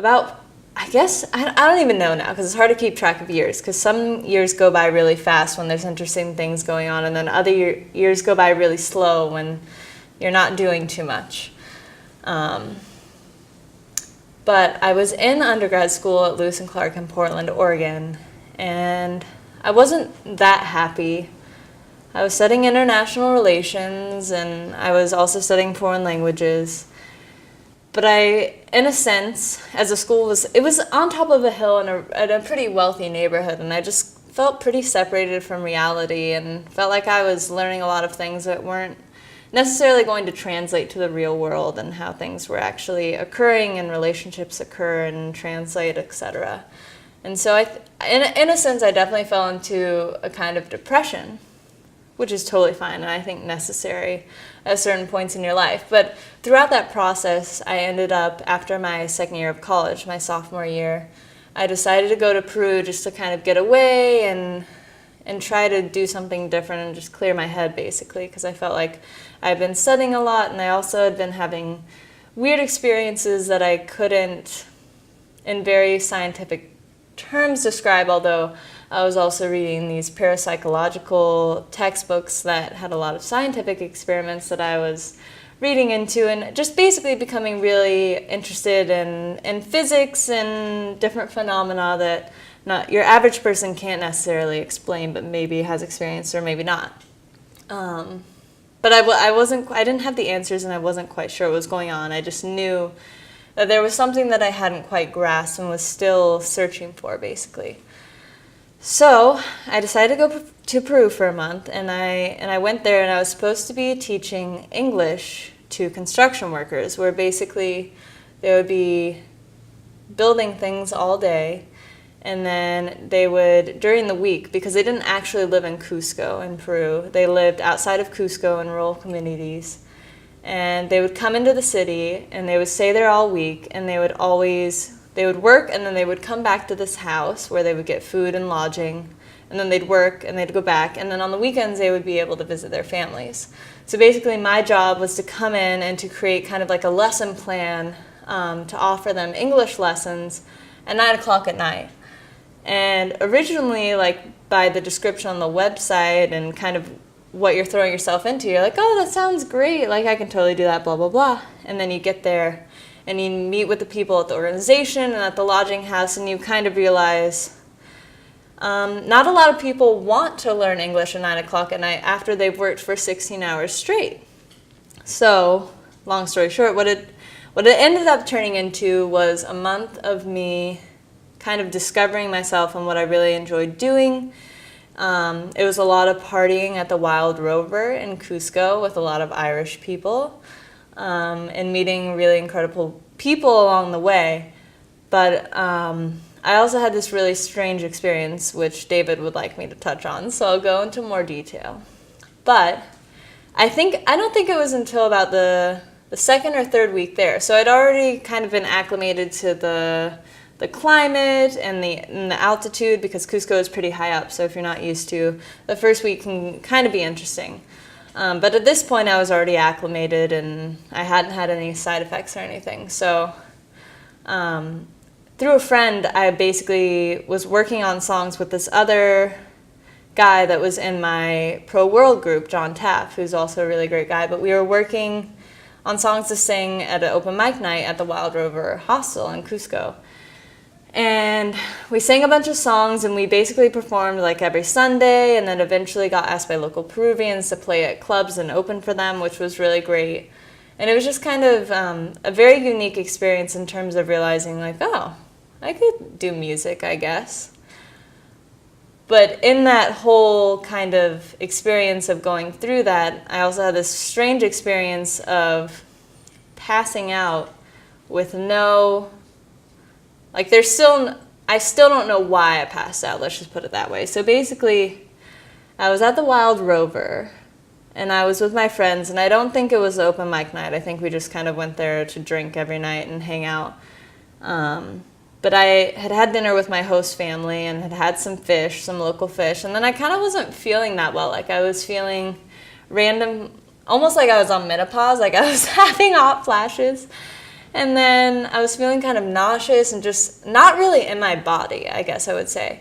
about, I guess, I don't even know now because it's hard to keep track of years, because some years go by really fast when there's interesting things going on, and then other years go by really slow when you're not doing too much. But I was in undergrad school at Lewis and Clark in Portland, Oregon, and I wasn't that happy. I was studying international relations, and I was also studying foreign languages. But I, in a sense, as a school it was on top of a hill in a pretty wealthy neighborhood, and I just felt pretty separated from reality and felt like I was learning a lot of things that weren't necessarily going to translate to the real world and how things were actually occurring and relationships occur and translate, etc. And so in a sense, I definitely fell into a kind of depression, which is totally fine and I think necessary at certain points in your life. But throughout that process, I ended up, after my second year of college, my sophomore year, I decided to go to Peru just to kind of get away and try to do something different and just clear my head, basically, because I felt like I'd been studying a lot, and I also had been having weird experiences that I couldn't, in very scientific terms, describe, although I was also reading these parapsychological textbooks that had a lot of scientific experiments that I was reading into, and just basically becoming really interested in physics and different phenomena that not your average person can't necessarily explain, but maybe has experienced or maybe not. But I didn't have the answers, and I wasn't quite sure what was going on. I just knew that there was something that I hadn't quite grasped and was still searching for, basically. So I decided to go to Peru for a month, and I went there, and I was supposed to be teaching English to construction workers, where basically they would be building things all day, and then they would, during the week, because they didn't actually live in Cusco in Peru, they lived outside of Cusco in rural communities, and they would come into the city, and they would stay there all week, and they would work, and then they would come back to this house where they would get food and lodging, and then they'd work, and they'd go back, and then on the weekends they would be able to visit their families. So basically my job was to come in and to create kind of like a lesson plan to offer them English lessons at 9 o'clock at night. And originally, like, by the description on the website and kind of what you're throwing yourself into, you're like, oh, that sounds great, like I can totally do that, blah, blah, blah. And then you get there and you meet with the people at the organization and at the lodging house, and you kind of realize not a lot of people want to learn English at 9 o'clock at night after they've worked for 16 hours straight. So, long story short, what it ended up turning into was a month of me kind of discovering myself and what I really enjoyed doing. It was a lot of partying at the Wild Rover in Cusco with a lot of Irish people, and meeting really incredible people along the way. But I also had this really strange experience, which David would like me to touch on, so I'll go into more detail. But I don't think it was until about the second or third week there. So I'd already kind of been acclimated to the climate and the altitude, because Cusco is pretty high up, so if you're not used to, the first week can kind of be interesting. But at this point I was already acclimated and I hadn't had any side effects or anything. So through a friend, I basically was working on songs with this other guy that was in my Pro World group, John Taff, who's also a really great guy, but we were working on songs to sing at an open mic night at the Wild Rover Hostel in Cusco. And we sang a bunch of songs, and we basically performed like every Sunday, and then eventually got asked by local Peruvians to play at clubs and open for them, which was really great. And it was just kind of a very unique experience in terms of realizing, like, oh, I could do music, I guess. But in that whole kind of experience of going through that, I also had this strange experience of passing out with no... Like, I still don't know why I passed out, let's just put it that way. So basically, I was at the Wild Rover, and I was with my friends, and I don't think it was open mic night. I think we just kind of went there to drink every night and hang out. But I had dinner with my host family and had some fish, some local fish, and then I kind of wasn't feeling that well. Like, I was feeling random, almost like I was on menopause, like I was having hot flashes. And then I was feeling kind of nauseous and just not really in my body, I guess I would say.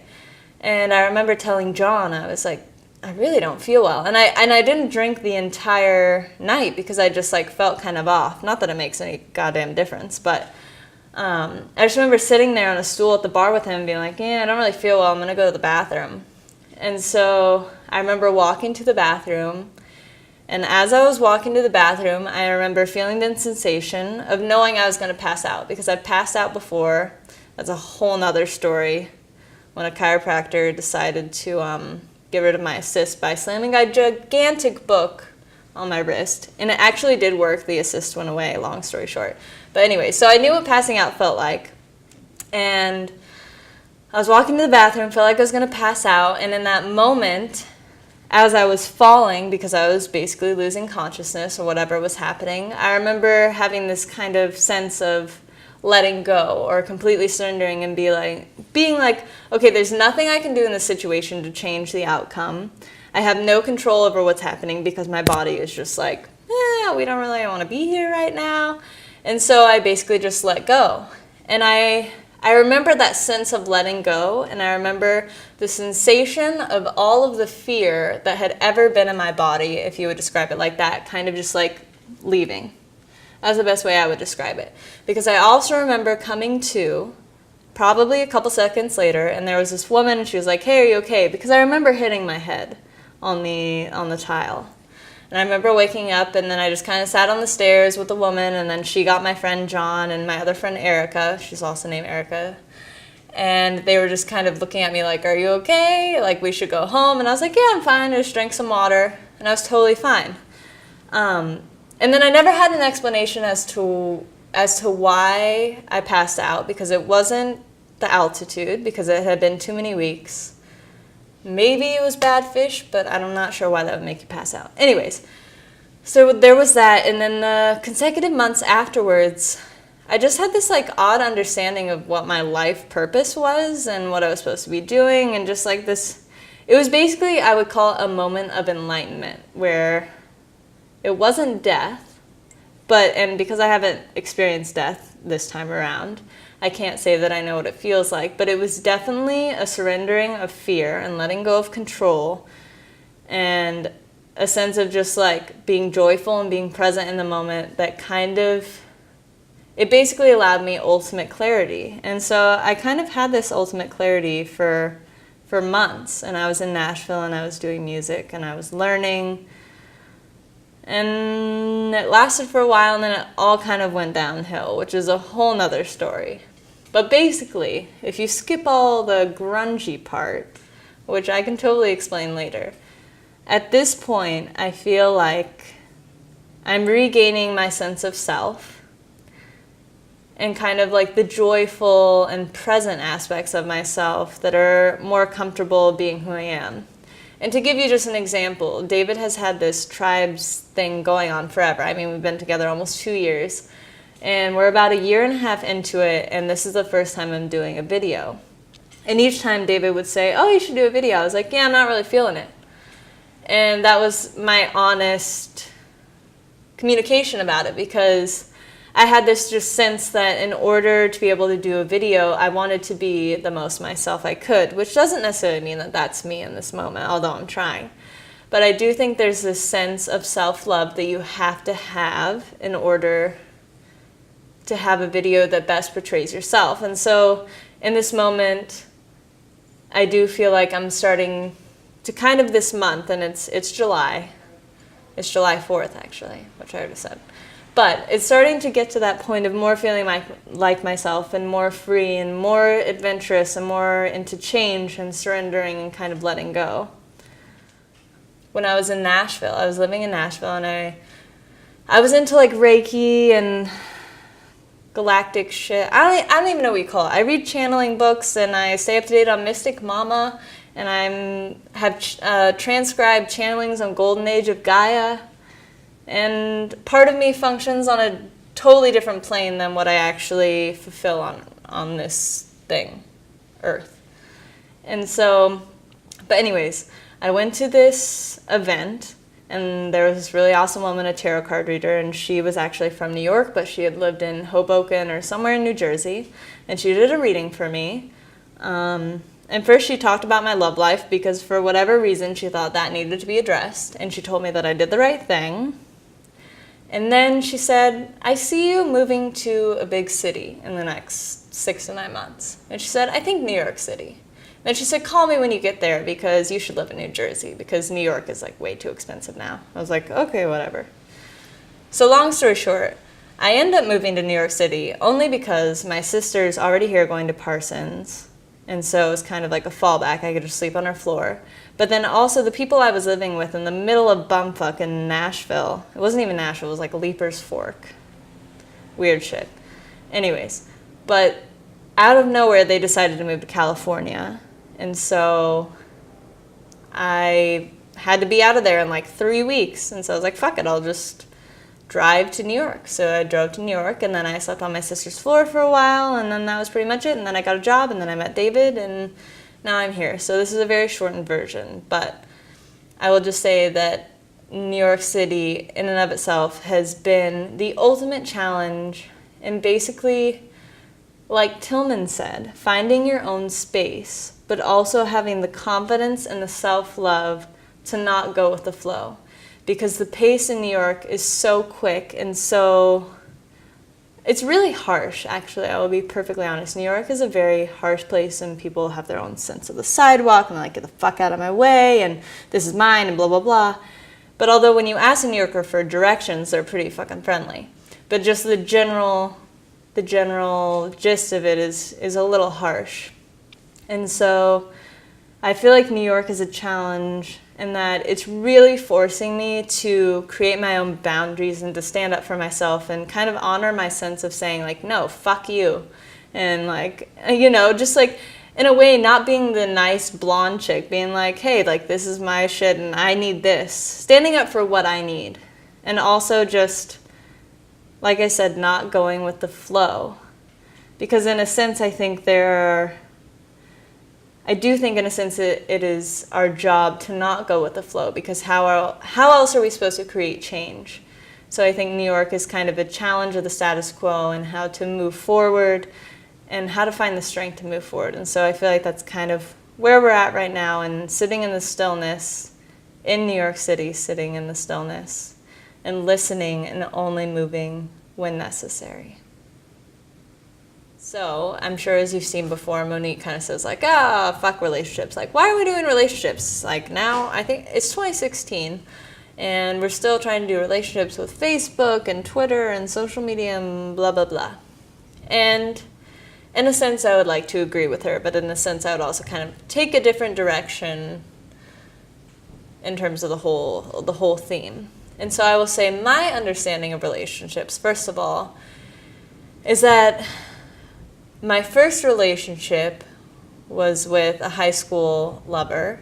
And I remember telling John, I was like, I really don't feel well. And I didn't drink the entire night because I just like felt kind of off. Not that it makes any goddamn difference, but I just remember sitting there on a stool at the bar with him and being like, yeah, I don't really feel well. I'm going to go to the bathroom. And so I remember walking to the bathroom. And as I was walking to the bathroom, I remember feeling the sensation of knowing I was going to pass out because I'd passed out before. That's a whole nother story when a chiropractor decided to get rid of my assist by slamming a gigantic book on my wrist. And it actually did work. The assist went away, long story short. But anyway, so I knew what passing out felt like. And I was walking to the bathroom, felt like I was going to pass out. And in that moment, as I was falling, because I was basically losing consciousness or whatever was happening, I remember having this kind of sense of letting go or completely surrendering and being like, okay, there's nothing I can do in this situation to change the outcome. I have no control over what's happening because my body is just like, we don't really want to be here right now. And so I basically just let go. And I remember that sense of letting go, and I remember the sensation of all of the fear that had ever been in my body, if you would describe it like that, kind of just like leaving. That's the best way I would describe it. Because I also remember coming to, probably a couple seconds later, and there was this woman, and she was like, hey, are you okay? Because I remember hitting my head on the tile. And I remember waking up, and then I just kind of sat on the stairs with the woman, and then she got my friend John and my other friend Erika. She's also named Erika. And they were just kind of looking at me like, are you okay? Like, we should go home. And I was like, yeah, I'm fine. I just drank some water, and I was totally fine. And then I never had an explanation as to why I passed out, because it wasn't the altitude, because it had been too many weeks. Maybe it was bad fish, but I'm not sure why that would make you pass out. Anyways, so there was that, and then the consecutive months afterwards, I just had this like odd understanding of what my life purpose was and what I was supposed to be doing, and just like this, it was basically, I would call it a moment of enlightenment, where it wasn't death, and because I haven't experienced death this time around, I can't say that I know what it feels like, but it was definitely a surrendering of fear and letting go of control and a sense of just like being joyful and being present in the moment that kind of, it basically allowed me ultimate clarity. And so I kind of had this ultimate clarity for months, and I was in Nashville and I was doing music and I was learning. And it lasted for a while, and then it all kind of went downhill, which is a whole nother story. But basically, if you skip all the grungy part, which I can totally explain later, at this point, I feel like I'm regaining my sense of self and kind of like the joyful and present aspects of myself that are more comfortable being who I am. And to give you just an example, David has had this tribes thing going on forever. I mean, we've been together almost 2 years, and we're about 1.5 years into it, and this is the first time I'm doing a video. And each time David would say, oh, you should do a video. I was like, yeah, I'm not really feeling it. And that was my honest communication about it, because I had this just sense that in order to be able to do a video, I wanted to be the most myself I could, which doesn't necessarily mean that that's me in this moment, although I'm trying. But I do think there's this sense of self-love that you have to have in order to have a video that best portrays yourself. And so in this moment, I do feel like I'm starting to kind of this month, and it's July. It's July 4th, actually, which I already said. But it's starting to get to that point of more feeling like myself and more free and more adventurous and more into change and surrendering and kind of letting go. When I was in Nashville, I was living in Nashville, and I was into like Reiki and galactic shit. I don't even know what you call it. I read channeling books, and I stay up to date on Mystic Mama, and I have transcribed channelings on Golden Age of Gaia. And part of me functions on a totally different plane than what I actually fulfill on this thing, Earth. And so, but anyways, I went to this event, And there was this really awesome woman, a tarot card reader, and she was actually from New York, but she had lived in Hoboken or somewhere in New Jersey, and she did a reading for me. And first she talked about my love life because for whatever reason she thought that needed to be addressed, and she told me that I did the right thing. And then she said, I see you moving to a big city in the next 6 to 9 months. And she said, I think New York City. And she said, call me when you get there because you should live in New Jersey because New York is like way too expensive now. I was like, okay, whatever. So long story short, I ended up moving to New York City only because my sister's already here going to Parsons. And so it was kind of like a fallback. I could just sleep on her floor. But then also the people I was living with in the middle of bumfuck in Nashville. It wasn't even Nashville. It was like Leaper's Fork. Weird shit. Anyways, but out of nowhere they decided to move to California. And so I had to be out of there in like 3 weeks. And so I was like, fuck it, I'll just drive to New York. So I drove to New York, and then I slept on my sister's floor for a while, and then that was pretty much it. And then I got a job, and then I met David, and now I'm here. So this is a very shortened version, but I will just say that New York City in and of itself has been the ultimate challenge, and basically, like Tillman said, finding your own space, but also having the confidence and the self-love to not go with the flow. Because the pace in New York is so quick and so... It's really harsh, actually. I will be perfectly honest. New York is a very harsh place, and people have their own sense of the sidewalk, and they're like, get the fuck out of my way, and this is mine, and blah, blah, blah. But although when you ask a New Yorker for directions, they're pretty fucking friendly. But just the general gist of it is a little harsh. And so I feel like New York is a challenge in that it's really forcing me to create my own boundaries and to stand up for myself and kind of honor my sense of saying, like, no, fuck you. And, like, you know, just, like, in a way, not being the nice blonde chick, being like, hey, like, this is my shit and I need this. Standing up for what I need. And also just, like I said, not going with the flow. Because in a sense, I do think in a sense it is our job to not go with the flow, because how else are we supposed to create change? So I think New York is kind of a challenge of the status quo and how to move forward and how to find the strength to move forward. And so I feel like that's kind of where we're at right now, and sitting in the stillness in New York City, sitting in the stillness and listening and only moving when necessary. So, I'm sure as you've seen before, Monique kind of says like, fuck relationships. Like, why are we doing relationships? Like, now, I think it's 2016, and we're still trying to do relationships with Facebook and Twitter and social media and blah, blah, blah. And in a sense, I would like to agree with her, but in a sense, I would also kind of take a different direction in terms of the whole theme. And so I will say my understanding of relationships, first of all, is that my first relationship was with a high school lover,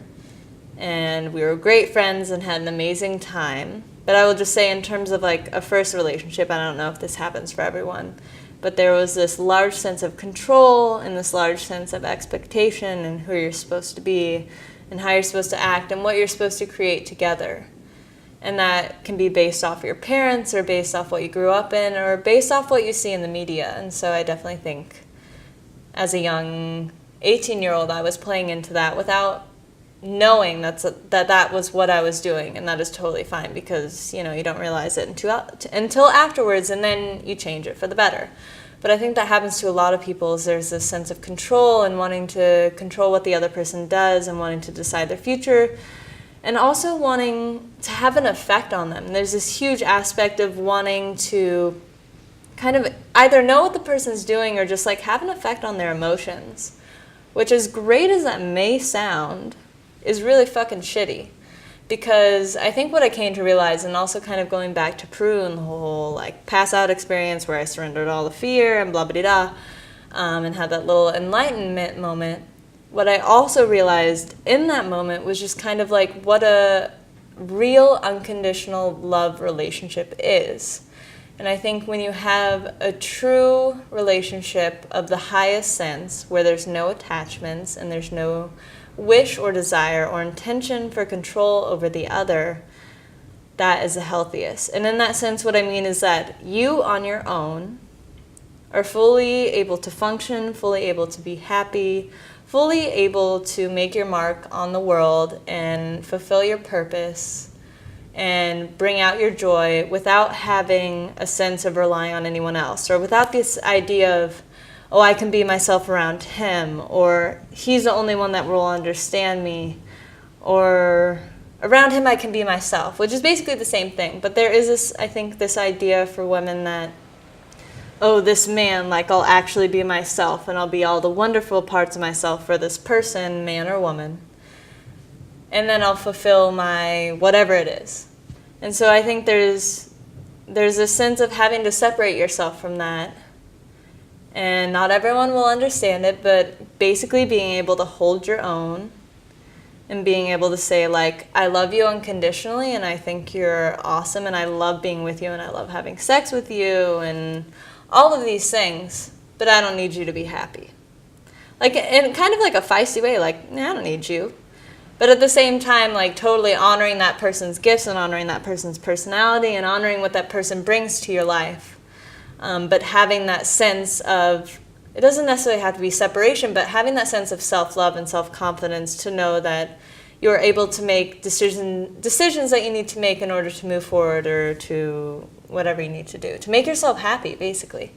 and we were great friends and had an amazing time. But I will just say, in terms of like a first relationship, I don't know if this happens for everyone, but there was this large sense of control and this large sense of expectation and who you're supposed to be and how you're supposed to act and what you're supposed to create together. And that can be based off your parents or based off what you grew up in or based off what you see in the media. And so I definitely think as a young 18-year-old, I was playing into that without knowing that was what I was doing, and that is totally fine because, you know, you don't realize it until afterwards, and then you change it for the better. But I think that happens to a lot of people is there's this sense of control and wanting to control what the other person does and wanting to decide their future and also wanting to have an effect on them. There's this huge aspect of wanting to kind of either know what the person's doing or just like have an effect on their emotions, which, as great as that may sound, is really fucking shitty. Because I think what I came to realize, and also kind of going back to Peru and the whole like pass out experience where I surrendered all the fear and blah blah blah, and had that little enlightenment moment, what I also realized in that moment was just kind of like what a real unconditional love relationship is. And I think when you have a true relationship of the highest sense, where there's no attachments and there's no wish or desire or intention for control over the other, that is the healthiest. And in that sense, what I mean is that you on your own are fully able to function, fully able to be happy, fully able to make your mark on the world and fulfill your purpose and bring out your joy without having a sense of relying on anyone else, or without this idea of, oh, I can be myself around him, or he's the only one that will understand me, or around him I can be myself, which is basically the same thing. But there is this, I think, this idea for women that, oh, this man, like, I'll actually be myself and I'll be all the wonderful parts of myself for this person, man or woman, and then I'll fulfill my whatever it is. And so I think there's a sense of having to separate yourself from that. And not everyone will understand it, but basically being able to hold your own and being able to say, like, I love you unconditionally and I think you're awesome and I love being with you and I love having sex with you and all of these things, but I don't need you to be happy. Like, in kind of like a feisty way, like, nah, I don't need you. But at the same time, like, totally honoring that person's gifts and honoring that person's personality and honoring what that person brings to your life. But having that sense of, it doesn't necessarily have to be separation, but having that sense of self-love and self-confidence to know that you're able to make decisions that you need to make in order to move forward or to whatever you need to do, to make yourself happy, basically.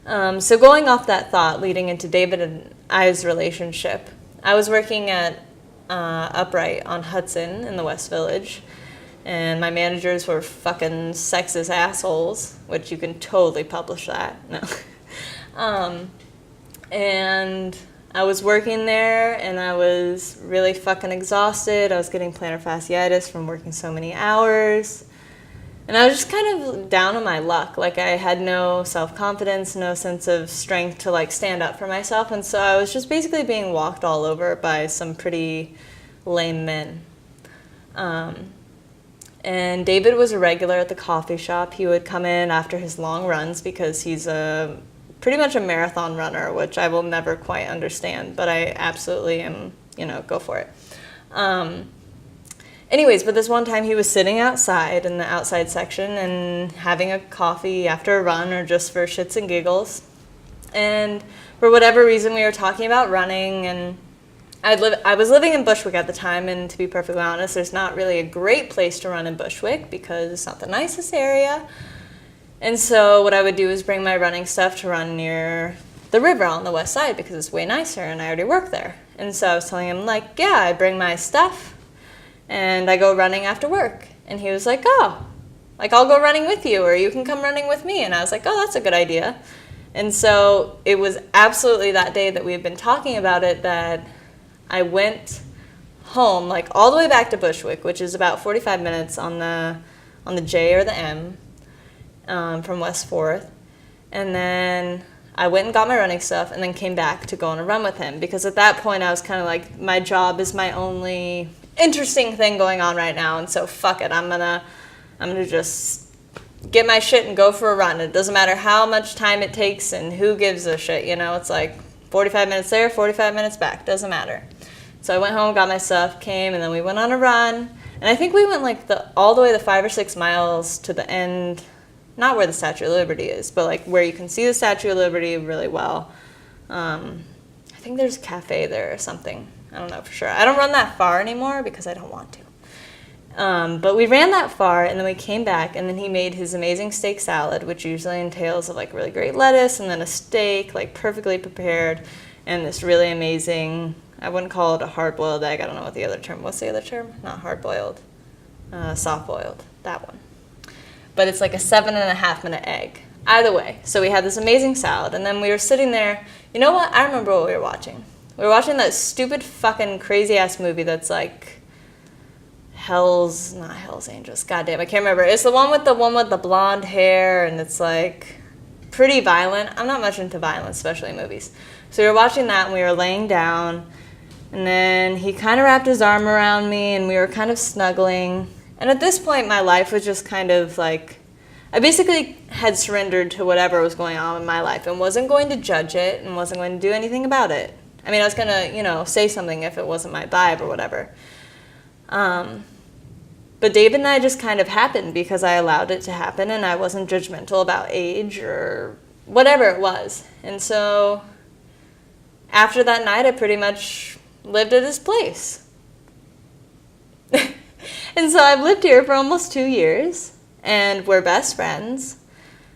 So going off that thought, leading into David and I's relationship, I was working at Upright on Hudson in the West Village, and my managers were fucking sexist assholes, which you can totally publish that. No. And I was working there, and I was really fucking exhausted. I was getting plantar fasciitis from working so many hours. And I was just kind of down on my luck. Like, I had no self-confidence, no sense of strength to, like, stand up for myself. And so I was just basically being walked all over by some pretty lame men. And David was a regular at the coffee shop. He would come in after his long runs because he's pretty much a marathon runner, which I will never quite understand, but I absolutely am, go for it. Anyways, but this one time he was sitting outside in the outside section and having a coffee after a run or just for shits and giggles. And for whatever reason, we were talking about running, and I was living in Bushwick at the time, and to be perfectly honest, there's not really a great place to run in Bushwick because it's not the nicest area. And so what I would do is bring my running stuff to run near the river on the west side because it's way nicer and I already work there. And so I was telling him, like, yeah, I bring my stuff and I go running after work. And he was like, oh, like, I'll go running with you or you can come running with me. And I was like, oh, that's a good idea. And so it was absolutely that day that we had been talking about it that I went home, like, all the way back to Bushwick, which is about 45 minutes on the J or the M from West 4th. And then I went and got my running stuff and then came back to go on a run with him because at that point I was kind of like, my job is my only interesting thing going on right now, and so fuck it, I'm gonna just get my shit and go for a run. It doesn't matter how much time it takes and who gives a shit, it's like 45 minutes there, 45 minutes back, doesn't matter. So I went home, got my stuff, came, and then we went on a run, and I think we went like all the way the 5 or 6 miles to the end, not where the Statue of Liberty is, but like where you can see the Statue of Liberty really well. I think there's a cafe there or something. I don't know for sure. I don't run that far anymore because I don't want to. But we ran that far, and then we came back, and then he made his amazing steak salad, which usually entails of like really great lettuce and then a steak, like perfectly prepared, and this really amazing, I wouldn't call it a hard-boiled egg. I don't know what the other term, what's the other term? Not hard-boiled, soft-boiled, that one. But it's like a 7.5-minute egg. Either way, so we had this amazing salad, and then we were sitting there. You know what? I remember what we were watching. We were watching that stupid fucking crazy-ass movie that's like not Hell's Angels. Goddamn, I can't remember. It's the one with the blonde hair, and it's like pretty violent. I'm not much into violence, especially in movies. So we were watching that, and we were laying down, and then he kind of wrapped his arm around me, and we were kind of snuggling. And at this point, my life was just kind of like, I basically had surrendered to whatever was going on in my life and wasn't going to judge it and wasn't going to do anything about it. I mean, I was going to, say something if it wasn't my vibe or whatever. But David and I just kind of happened because I allowed it to happen, and I wasn't judgmental about age or whatever it was. And so after that night, I pretty much lived at his place. And so I've lived here for almost 2 years, and we're best friends.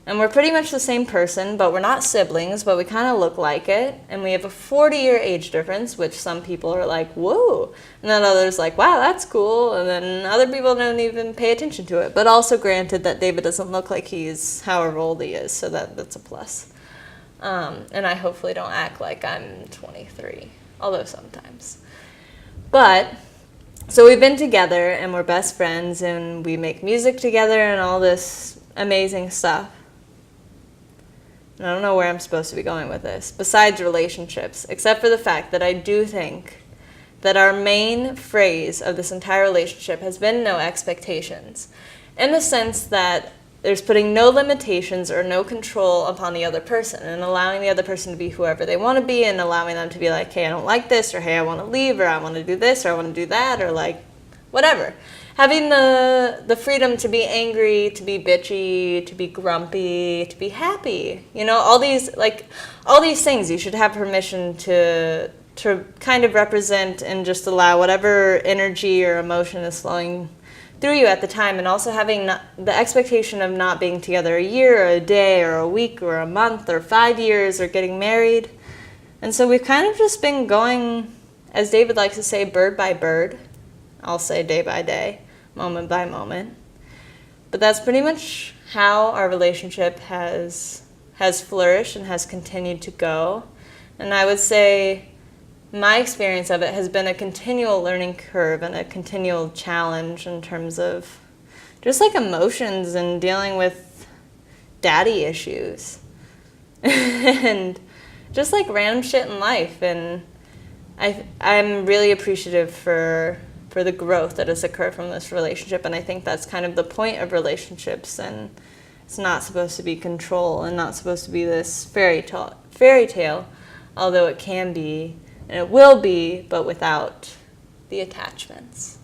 And we're pretty much the same person, but we're not siblings, but we kind of look like it. And we have a 40-year age difference, which some people are like, whoa. And then others like, wow, that's cool. And then other people don't even pay attention to it. But also granted that David doesn't look like he's however old he is, so that's a plus. And I hopefully don't act like I'm 23, although sometimes. But, so we've been together, and we're best friends, and we make music together and all this amazing stuff. I don't know where I'm supposed to be going with this, besides relationships, except for the fact that I do think that our main phrase of this entire relationship has been no expectations, in the sense that there's putting no limitations or no control upon the other person and allowing the other person to be whoever they want to be and allowing them to be like, hey, I don't like this, or hey, I want to leave, or I want to do this, or I want to do that, or like whatever. Having the freedom to be angry, to be bitchy, to be grumpy, to be happy. You know, all these things you should have permission to kind of represent and just allow whatever energy or emotion is flowing through you at the time, and also having the expectation of not being together a year or a day or a week or a month or 5 years or getting married. And so we've kind of just been going, as David likes to say, bird by bird. I'll say day by day, moment by moment. But that's pretty much how our relationship has flourished and has continued to go. And I would say my experience of it has been a continual learning curve and a continual challenge in terms of just like emotions and dealing with daddy issues and just like random shit in life. And I'm really appreciative for the growth that has occurred from this relationship, and I think that's kind of the point of relationships, and it's not supposed to be control and not supposed to be this fairy tale, although it can be and it will be, but without the attachments.